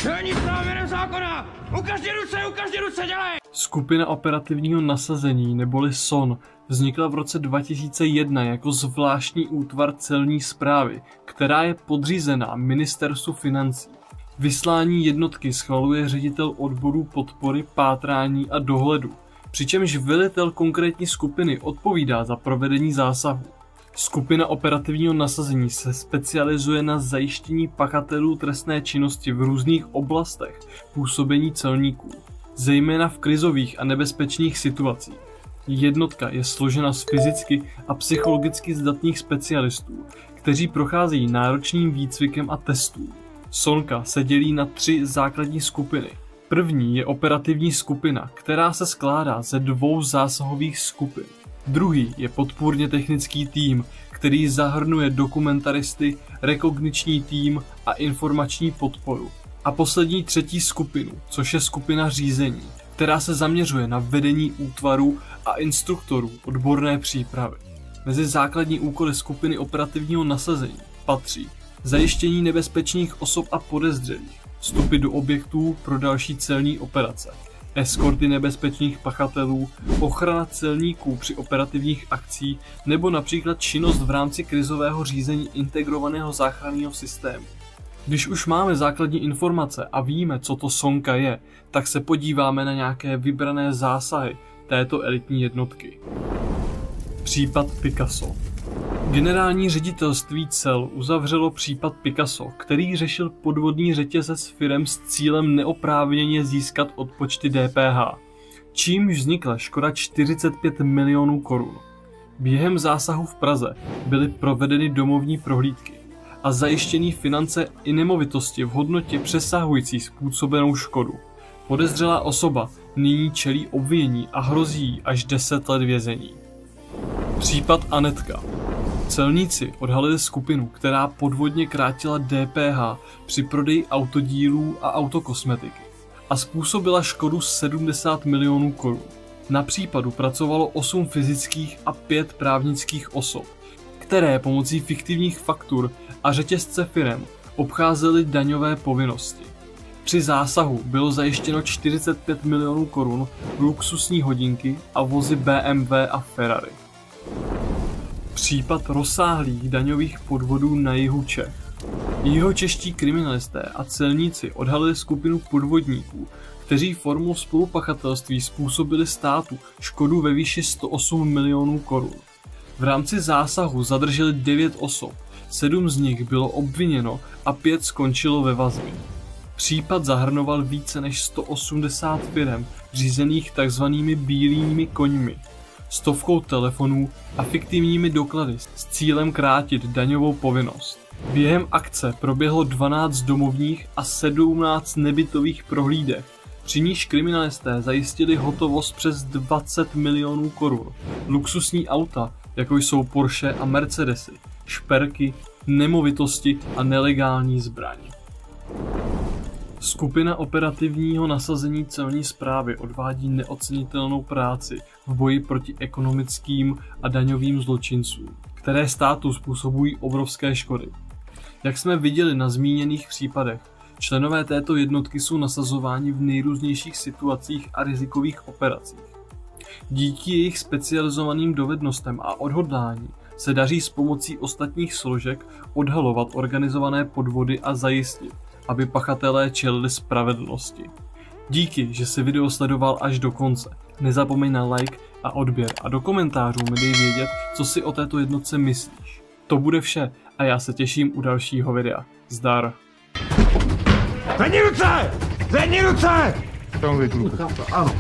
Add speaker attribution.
Speaker 1: Není právěrem zákona! Ukažte ruce, dělej!
Speaker 2: Skupina operativního nasazení neboli SON vznikla v roce 2001 jako zvláštní útvar celní správy, která je podřízená Ministerstvu financí. Vyslání jednotky schvaluje ředitel odboru podpory, pátrání a dohledu, přičemž velitel konkrétní skupiny odpovídá za provedení zásahu. Skupina operativního nasazení se specializuje na zajištění pachatelů trestné činnosti v různých oblastech působení celníků, zejména v krizových a nebezpečných situacích. Jednotka je složena z fyzicky a psychologicky zdatných specialistů, kteří procházejí náročným výcvikem a testů. SONka se dělí na 3 základní skupiny. První je operativní skupina, která se skládá ze 2 zásahových skupin. Druhý je podpůrně technický tým, který zahrnuje dokumentaristy, rekogniční tým a informační podporu. A poslední 3. skupinu, což je skupina řízení, která se zaměřuje na vedení útvarů a instruktorů odborné přípravy. Mezi základní úkoly skupiny operativního nasazení patří zajištění nebezpečných osob a podezřelých, vstupy do objektů pro další celní operace, eskorty nebezpečných pachatelů, ochrana celníků při operativních akcích nebo například činnost v rámci krizového řízení integrovaného záchranného systému. Když už máme základní informace a víme, co to SONka je, tak se podíváme na nějaké vybrané zásahy této elitní jednotky. Případ Picasso. Generální ředitelství cel uzavřelo případ Picasso, který řešil podvodný řetězec firem s cílem neoprávněně získat odpočty DPH, čímž vznikla škoda 45 milionů korun. Během zásahu v Praze byly provedeny domovní prohlídky a zajištění finance i nemovitosti v hodnotě přesahující způsobenou škodu. Podezřelá osoba nyní čelí obvinění a hrozí jí až 10 let vězení. Případ Anetka. Celníci odhalili skupinu, která podvodně krátila DPH při prodeji autodílů a autokosmetiky a způsobila škodu 70 milionů korun. Na případu pracovalo 8 fyzických a 5 právnických osob, které pomocí fiktivních faktur a řetězce firem obcházely daňové povinnosti. Při zásahu bylo zajištěno 45 milionů korun v luxusní hodinky a vozy BMW a Ferrari. Případ rozsáhlých daňových podvodů na jihu Čech. Jihočeští kriminalisté a celníci odhalili skupinu podvodníků, kteří formou spolupachatelství způsobili státu škodu ve výši 108 milionů korun. V rámci zásahu zadrželi 9 osob, 7 z nich bylo obviněno a 5 skončilo ve vazbě. Případ zahrnoval více než 180 firem řízených tzv. Bílými koňmi, 100 telefonů a fiktivními doklady s cílem krátit daňovou povinnost. Během akce proběhlo 12 domovních a 17 nebytových prohlídek, při níž kriminalisté zajistili hotovost přes 20 milionů korun, luxusní auta, jako jsou Porsche a Mercedesy, šperky, nemovitosti a nelegální zbraň. Skupina operativního nasazení celní správy odvádí neocenitelnou práci v boji proti ekonomickým a daňovým zločincům, které státu způsobují obrovské škody. Jak jsme viděli na zmíněných případech, členové této jednotky jsou nasazováni v nejrůznějších situacích a rizikových operacích. Díky jejich specializovaným dovednostem a odhodlání se daří s pomocí ostatních složek odhalovat organizované podvody a zajistit, aby pachatelé čelili spravedlnosti. Díky, že jsi video sledoval až do konce. Nezapomeň na like a odběr a do komentářů mi dej vědět, co si o této jednotce myslíš. To bude vše a já se těším u dalšího videa. Zdar!
Speaker 1: Zvedni ruce! Zvedni ruce!
Speaker 3: Tam ano.